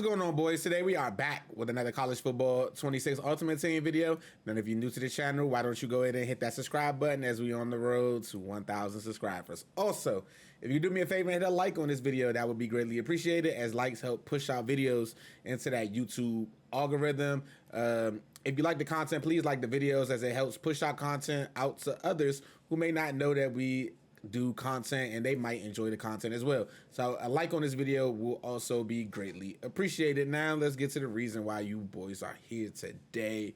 going on, boys? Today we are back with another College Football 26 Ultimate Team video. And if you're new to the channel, why don't you go ahead and hit that subscribe button as we on the road to 1,000 subscribers. Also, if you do me a favor and hit a like on this video, that would be greatly appreciated, as likes help push out videos into that YouTube algorithm. If you like the content, please like the videos, as it helps push out content out to others who may not know that we do content and they might enjoy the content as well. So a like on this video will also be greatly appreciated. Now let's get to the reason why you boys are here today.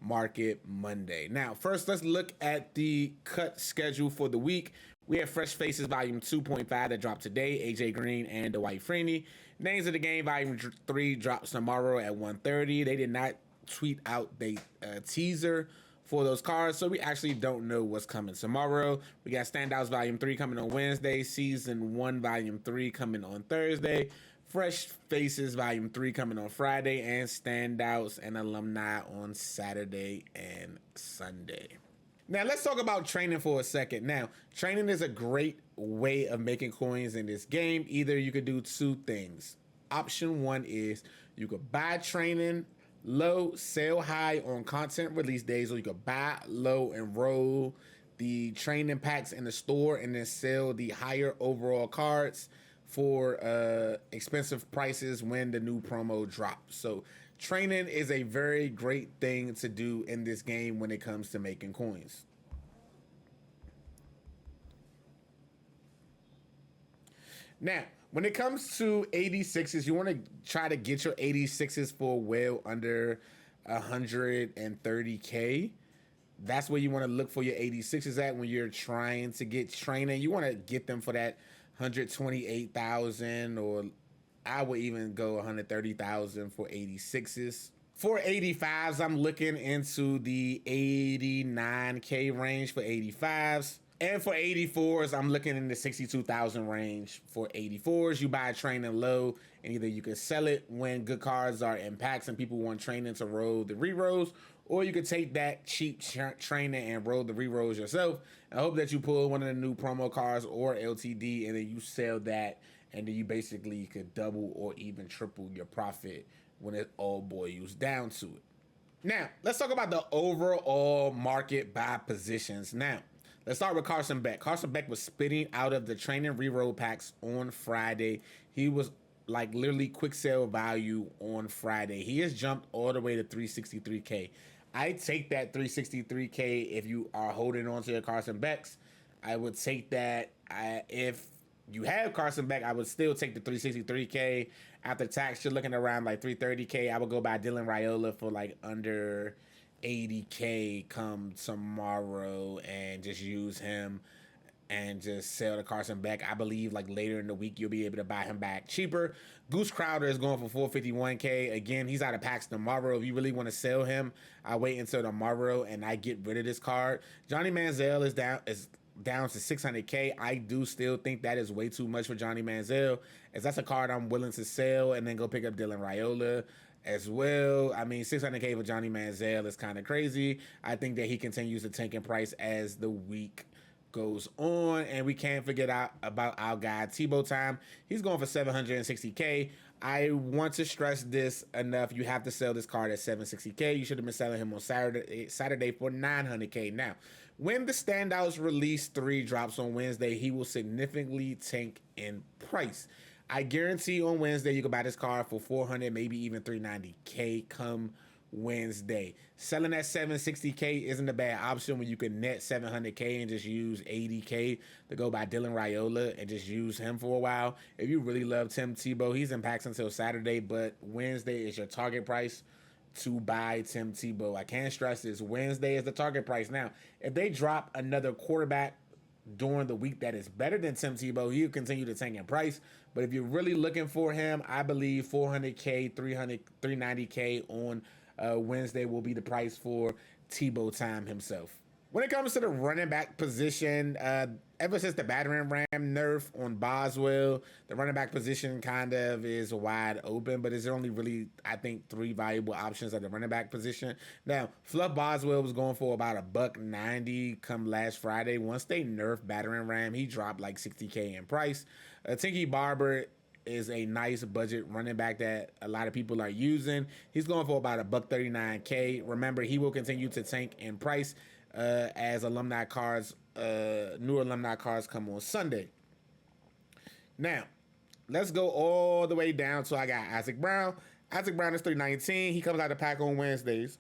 Market Monday. Now first, let's look at the cut schedule for the week. We have Fresh Faces Volume 2.5 that dropped today. AJ Green and Dwight Freeney. Names of the Game Volume 3 drops tomorrow at 1:30. They did not tweet out the teaser for those cards, so we actually don't know what's coming tomorrow. We got Standouts Volume 3 coming on Wednesday, Season 1 Volume 3 coming on Thursday, Fresh Faces Volume 3 coming on Friday, and Standouts and Alumni on Saturday and Sunday. Now let's talk about training for a second. Now, training is a great way of making coins in this game. Either you could do two things. Option one is you could buy training low, sell high on content release days, or you could buy low and roll the training packs in the store and then sell the higher overall cards for expensive prices when the new promo drops. So training is a very great thing to do in this game when it comes to making coins. Now, when it comes to 86s, you want to try to get your 86s for well under 130K. That's where you want to look for your 86s at when you're trying to get training. You want to get them for that 128,000, or I would even go 130,000 for 86s. For 85s, I'm looking into the 89K range for 85s. And for 84s, I'm looking in the 62,000 range for 84s. You buy training low, and either you can sell it when good cards are in packs and people want training to roll the rerolls, or you could take that cheap training and roll the rerolls yourself. I hope that you pull one of the new promo cards or LTD, and then you sell that, and then you basically could double or even triple your profit when it all boils down to it. Now, let's talk about the overall market by positions. Now, let's start with Carson Beck. Carson Beck was spitting out of the training reroll packs on Friday. He was like literally quick sale value on Friday. He has jumped all the way to 363K. I take that 363K if you are holding on to your Carson Becks. I would take that. If you have Carson Beck, I would still take the 363K. After tax, you're looking around like 330K. I would go buy Dylan Raiola for like under 80K come tomorrow and just use him and just sell the Carson Beck. I believe like later in the week you'll be able to buy him back cheaper. Goose Crowder is going for 451K. Again, he's out of packs tomorrow. If you really want to sell him, I wait until tomorrow and I get rid of this card. Johnny Manziel is down to 600K. I do still think that is way too much for Johnny Manziel, as that's a card I'm willing to sell and then go pick up Dylan Raiola as well. I mean, 600K for Johnny Manziel is kind of crazy. I think that he continues to tank in price as the week goes on, and we can't forget about our guy Tebow Time. He's going for 760K. I want to stress this enough. You have to sell this card at 760K. You should have been selling him on Saturday for 900K. Now, when the Standouts Release 3 drops on Wednesday, he will significantly tank in price. I guarantee on Wednesday you can buy this card for 400, maybe even 390K come Wednesday. Selling at 760K isn't a bad option when you can net 700K and just use 80K to go buy Dylan Raiola and just use him for a while. If you really love Tim Tebow, he's in packs until Saturday, but Wednesday is your target price to buy Tim Tebow. I can't stress this. Wednesday is the target price. Now, if they drop another quarterback during the week that is better than Tim Tebow, he'll continue to tank in price. But if you're really looking for him, I believe 400K, 390K on Wednesday will be the price for Tebow Time himself. When it comes to the running back position, ever since the battering ram nerf on Boswell, the running back position kind of is wide open, but there's only really, I think, 3 valuable options at the running back position. Now, Fluff Boswell was going for about $190 come last Friday. Once they nerfed battering ram, he dropped like 60K in price. Tinky Barber is a nice budget running back that a lot of people are using. He's going for about a buck 39K. Remember, he will continue to tank in price as alumni cards, new alumni cards come on Sunday. Now, let's go all the way down to I got Isaac Brown. Isaac Brown is 319. He comes out of the pack on Wednesdays.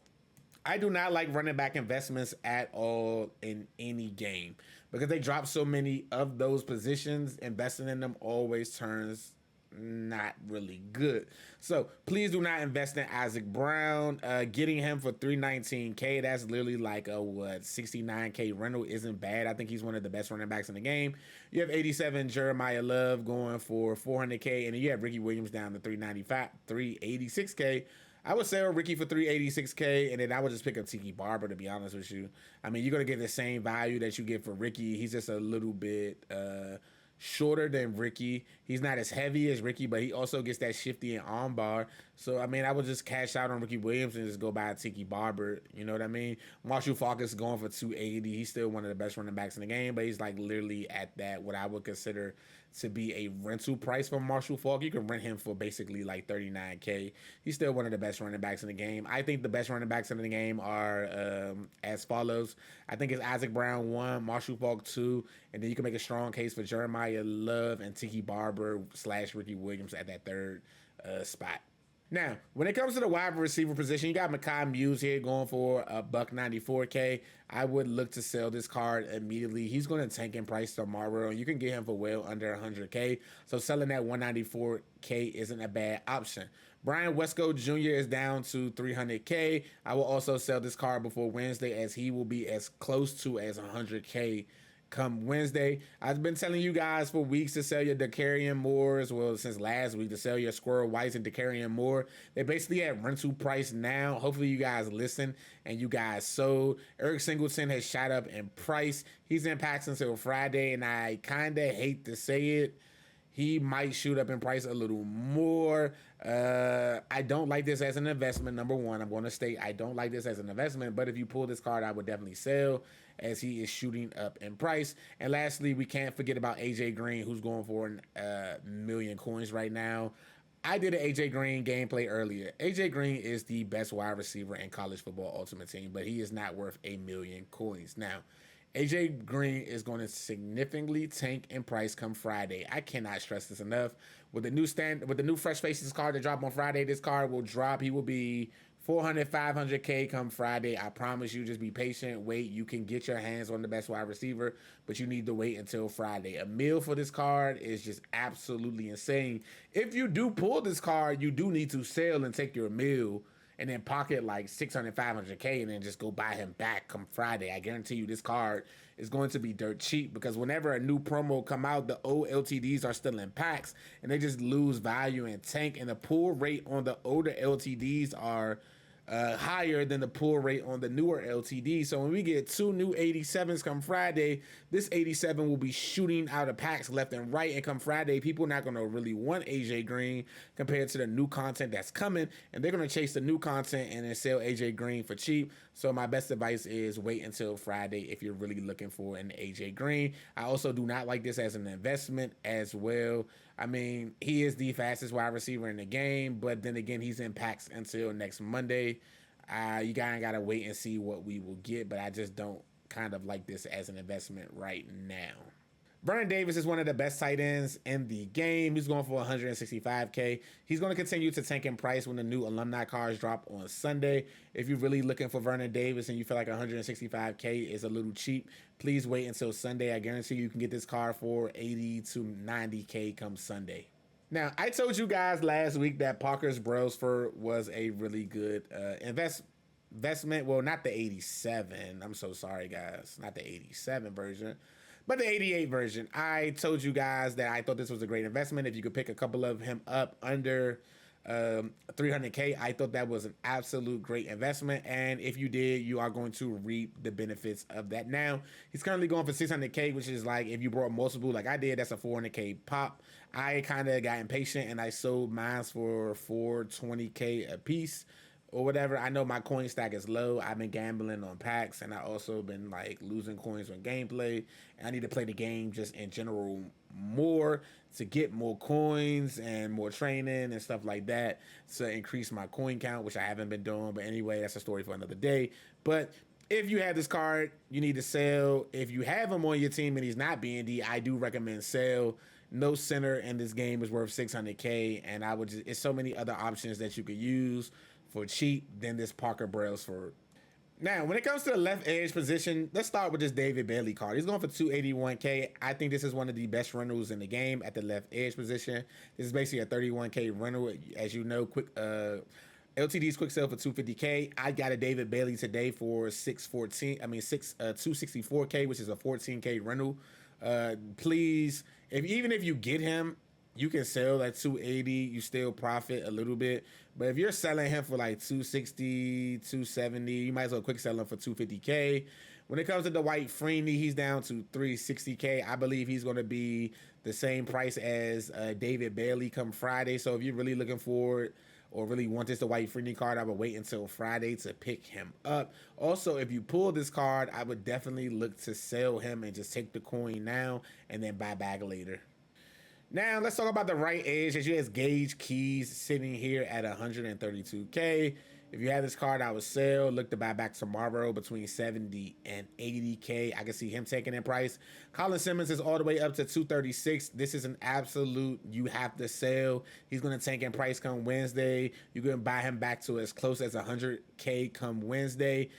I do not like running back investments at all in any game because they drop so many of those positions. Investing in them always turns not really good. So please do not invest in Isaac Brown. Getting him for 319K, that's literally like a 69K rental isn't bad. I think he's one of the best running backs in the game. You have 87 Jeremiah Love going for 400K, and then you have Ricky Williams down to 386K. I would sell Ricky for 386K, and then I would just pick up Tiki Barber, to be honest with you. I mean, you're going to get the same value that you get for Ricky. He's just a little bit shorter than Ricky. He's not as heavy as Ricky, but he also gets that shifty and arm bar. So, I mean, I would just cash out on Ricky Williams and just go buy Tiki Barber. You know what I mean? Marshall Faulk is going for 280. He's still one of the best running backs in the game, but he's like literally at that, what I would consider to be a rental price for Marshall Faulk. You can rent him for basically like 39K. He's still one of the best running backs in the game. I think the best running backs in the game are as follows. I think it's Isaac Brown 1, Marshall Faulk 2, and then you can make a strong case for Jeremiah Love and Tiki Barber / Ricky Williams at that third spot. Now, when it comes to the wide receiver position, you got Mekhi Muse here going for a buck 94K. I would look to sell this card immediately. He's going to tank in price tomorrow, and you can get him for well under 100K. So selling that 194K isn't a bad option. Brian Wesco Jr. is down to 300K. I will also sell this card before Wednesday, as he will be as close to as 100K come Wednesday. I've been telling you guys for weeks to sell your Dakarian Moores. Well, since last week, to sell your Squirrel Whites and Dakarian Moore. They're basically at rental price now. Hopefully you guys listen and you guys sold. Eric Singleton has shot up in price. He's in packs until Friday, and I kind of hate to say it, he might shoot up in price a little more. I don't like this as an investment. Number one, I'm going to state I don't like this as an investment, but if you pull this card, I would definitely sell, as he is shooting up in price. And lastly, we can't forget about AJ Green, who's going for a million coins right now. I did an AJ Green gameplay earlier. AJ Green is the best wide receiver in college football Ultimate Team, but he is not worth a million coins. Now, AJ Green is going to significantly tank in price come Friday. I cannot stress this enough. With the new Fresh Faces card to drop on Friday, this card will drop. He will be 400, 500K come Friday. I promise you, just be patient. Wait, you can get your hands on the best wide receiver, but you need to wait until Friday. A mil for this card is just absolutely insane. If you do pull this card, you do need to sell and take your mil and then pocket like 600, 500K and then just go buy him back come Friday. I guarantee you this card is going to be dirt cheap, because whenever a new promo come out, the old LTDs are still in packs and they just lose value and tank, and the pull rate on the older LTDs are higher than the pull rate on the newer LTD. So when we get two new 87s come Friday, this 87 will be shooting out of packs left and right. And come Friday, people are not going to really want AJ Green compared to the new content that's coming. And they're going to chase the new content and then sell AJ Green for cheap. So my best advice is wait until Friday if you're really looking for an AJ Green. I also do not like this as an investment as well. I mean, he is the fastest wide receiver in the game, but then again, he's in packs until next Monday. You kind of got to wait and see what we will get, but I just don't kind of like this as an investment right now. Vernon Davis is one of the best tight ends in the game. He's going for 165K. He's going to continue to tank in price when the new alumni cards drop on Sunday. If you're really looking for Vernon Davis and you feel like 165K is a little cheap, please wait until Sunday. I guarantee you can get this card for 80 to 90K come Sunday. Now, I told you guys last week that Parker's Brailsford was a really good investment. Well, not the 87. I'm so sorry, guys. Not the 87 version, but the 88 version. I told you guys that I thought this was a great investment. If you could pick a couple of him up under 300K, I thought that was an absolute great investment. And if you did, you are going to reap the benefits of that. Now, he's currently going for 600K, which is like, if you brought multiple like I did, that's a 400K pop. I kind of got impatient and I sold mine for 420K a piece. or whatever. I know my coin stack is low. I've been gambling on packs, and I also been like losing coins on gameplay. And I need to play the game just in general more to get more coins and more training and stuff like that to increase my coin count, which I haven't been doing. But anyway, that's a story for another day. But if you have this card, you need to sell. If you have him on your team and he's not BND, I do recommend sell. No center in this game is worth 600K, and I would just, it's so many other options that you could use for cheap than this Parker Brailsford. Now, when it comes to the left edge position, let's start with this David Bailey card. He's going for 281K. I think this is one of the best rentals in the game at the left edge position. This is basically a 31K rental. As you know, LTD's quick sale for 250K. I got a David Bailey today for 264K, which is a 14K rental. Please, even if you get him, you can sell at 280. You still profit a little bit. But if you're selling him for like 260, 270, you might as well quick sell him for 250K. When it comes to the Dwight Freeney, he's down to 360K. I believe he's going to be the same price as David Bailey come Friday. So if you're really looking forward or really want this Dwight Freeney card, I would wait until Friday to pick him up. Also, if you pull this card, I would definitely look to sell him and just take the coin now and then buy back later. Now, let's talk about the right edge. As you has Gage Keys sitting here at 132K. If you have this card, I would sell. Look to buy back tomorrow between 70 and 80K. I can see him taking in price. Colin Simmons is all the way up to 236. This is an absolute you have to sell. He's going to tank in price come Wednesday. You're going to buy him back to as close as 100K come Wednesday.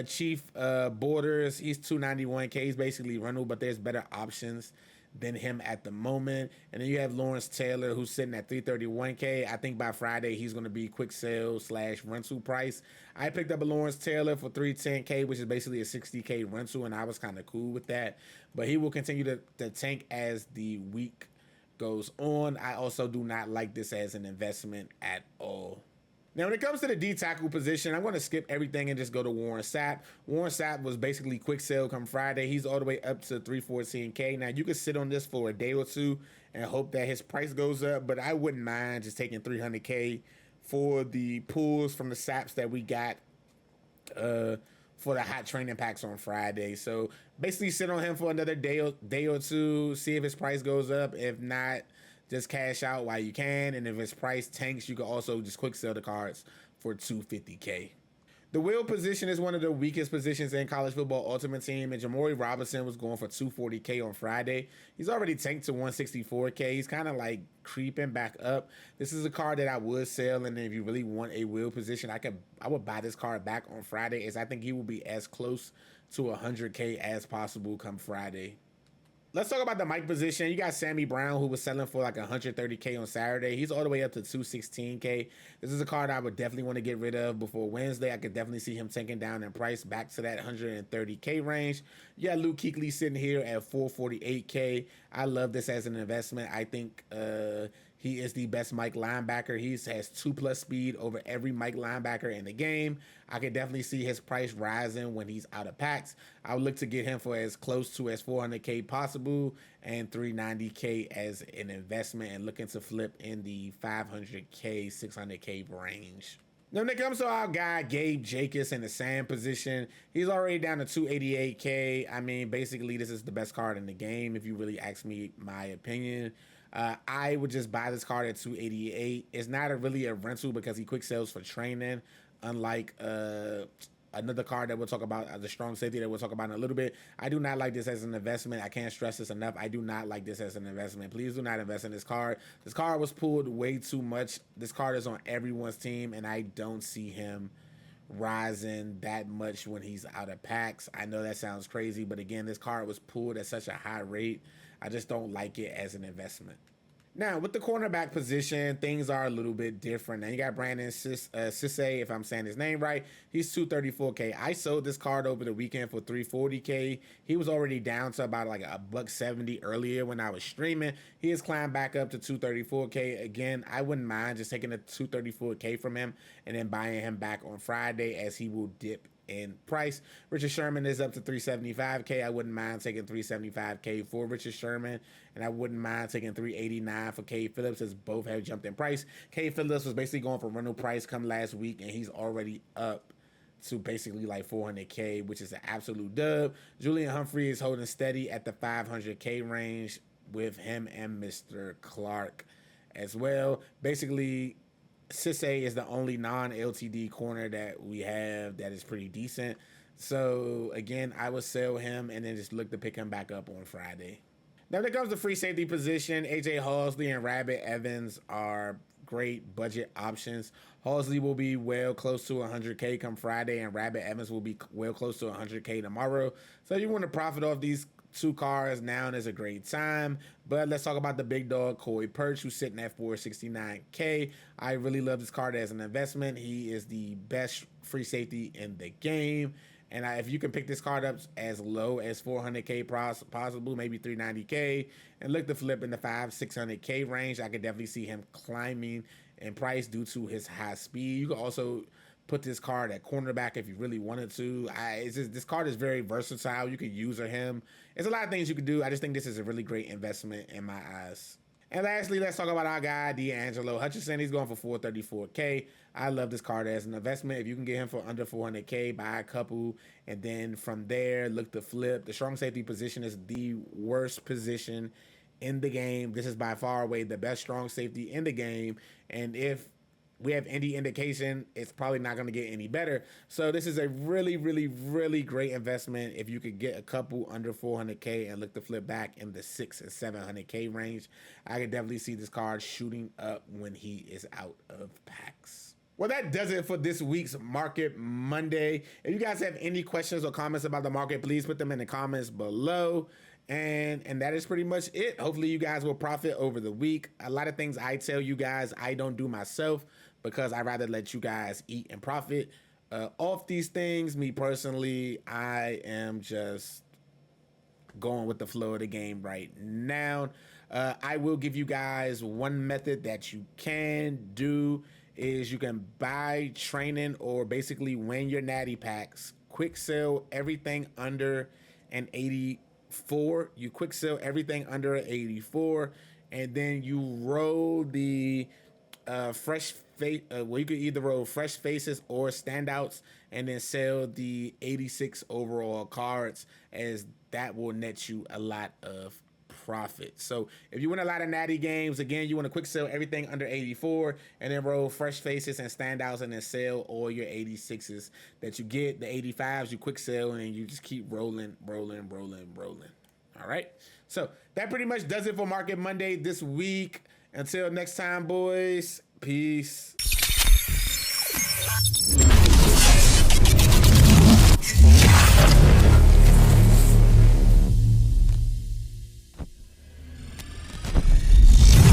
Chief Borders, he's 291K. He's basically rental, but there's better options than him at the moment. And then you have Lawrence Taylor, who's sitting at 331K. I think by Friday he's going to be quick sale / rental price. I picked up a Lawrence Taylor for 310K, which is basically a 60K rental, and I was kind of cool with that. But he will continue to tank as the week goes on. I also do not like this as an investment at all. Now, when it comes to the D tackle position, I'm going to skip everything and just go to Warren Sapp. Warren Sapp was basically quick sale come Friday. He's all the way up to 314K. Now, you can sit on this for a day or two and hope that his price goes up, but I wouldn't mind just taking 300K for the pulls from the Sapps that we got for the hot training packs on Friday. So basically sit on him for another day or two, see if his price goes up. If not, just cash out while you can, and if his price tanks, you can also just quick sell the cards for 250K. The wheel position is one of the weakest positions in college football ultimate team, and Jamori Robinson was going for 240K on Friday. He's already tanked to 164K. He's kind of like creeping back up. This is a card that I would sell, and if you really want a wheel position, I would buy this card back on Friday, as I think he will be as close to 100K as possible come Friday. Let's talk about the Mike position. You got Sammy Brown, who was selling for like 130K on Saturday. He's all the way up to 216K. This is a card I would definitely want to get rid of before Wednesday. I could definitely see him taking down in price back to that 130K range. You got Luke Kuechly sitting here at 448K. I love this as an investment. I think he is the best Mike linebacker. He has 2+ speed over every Mike linebacker in the game. I could definitely see his price rising when he's out of packs. I would look to get him for as close to as 400K possible and 390K as an investment, and looking to flip in the 500K, 600K range. Now, when it comes to our guy, Gabe Jacobs in the sand position, he's already down to 288K. I mean, basically, this is the best card in the game, if you really ask me my opinion. I would just buy this card at 288. It's not really a rental because he quick sells for training, unlike another card that we'll talk about, the strong safety that we'll talk about in a little bit. I do not like this as an investment. I can't stress this enough. I do not like this as an investment. Please do not invest in this card. This card was pulled way too much. This card is on everyone's team, and I don't see him rising that much when he's out of packs. I know that sounds crazy, but again, this card was pulled at such a high rate. I just don't like it as an investment. Now, with the cornerback position, things are a little bit different. Now, you got Brandon Sisse, if I'm saying his name right. He's 234K. I sold this card over the weekend for 340K. He was already down to about like $170 earlier when I was streaming. He has climbed back up to 234K. Again, I wouldn't mind just taking the 234K from him and then buying him back on Friday, as he will dip in price. Richard Sherman is up to $375K. I wouldn't mind taking $375K for Richard Sherman, and I wouldn't mind taking $389 for K. Phillips, as both have jumped in price. K. Phillips was basically going for rental price come last week, and he's already up to basically like $400K, which is an absolute dub. Julian Humphrey is holding steady at the $500K range with him and Mr. Clark as well. Basically, Cisse is the only non-LTD corner that we have that is pretty decent. So, again, I would sell him and then just look to pick him back up on Friday. Now, when it comes to free safety position, AJ Halsley and Rabbit Evans are great budget options. Halsley will be well close to 100K come Friday, and Rabbit Evans will be well close to 100K tomorrow. So if you want to profit off these two cars, now is a great time. But let's talk about the big dog, Corey Perch, who's sitting at 469K. I really love this card as an investment. He is the best free safety in the game. And if you can pick this card up as low as 400K possible, maybe 390K, and look to flip in the 500-600K range, I could definitely see him climbing in price due to his high speed. You can also put this card at cornerback if you really wanted to. This card is very versatile. You could use him. There's a lot of things you could do. I just think this is a really great investment in my eyes. And lastly, let's talk about our guy, D'Angelo Hutchinson. He's going for 434K. I love this card as an investment. If you can get him for under 400K, buy a couple. And then from there, look to flip. The strong safety position is the worst position in the game. This is by far away the best strong safety in the game. And if we have any indication, it's probably not going to get any better. So this is a really, really, really great investment if you could get a couple under 400K and look to flip back in the 600 and 700K range. I could definitely see this card shooting up when he is out of packs. Well, that does it for this week's Market Monday. If you guys have any questions or comments about the market, please put them in the comments below. And that is pretty much it. Hopefully you guys will profit over the week. A lot of things I tell you guys I don't do myself because I rather let you guys eat and profit off these things. Me personally, I am just going with the flow of the game right now. I will give you guys one method that you can do is you can buy training or basically win your natty packs. Quick sell everything under an 84. You quick sell everything under an 84, and then you roll the fresh face. Well, you could either roll fresh faces or standouts, and then sell the 86 overall cards, as that will net you a lot of profit. So if you win a lot of natty games, again, you want to quick sell everything under 84 and then roll fresh faces and standouts and then sell all your 86s that you get. The 85s you quick sell and you just keep rolling. All right. So that pretty much does it for Market Monday this week. Until next time, boys, peace.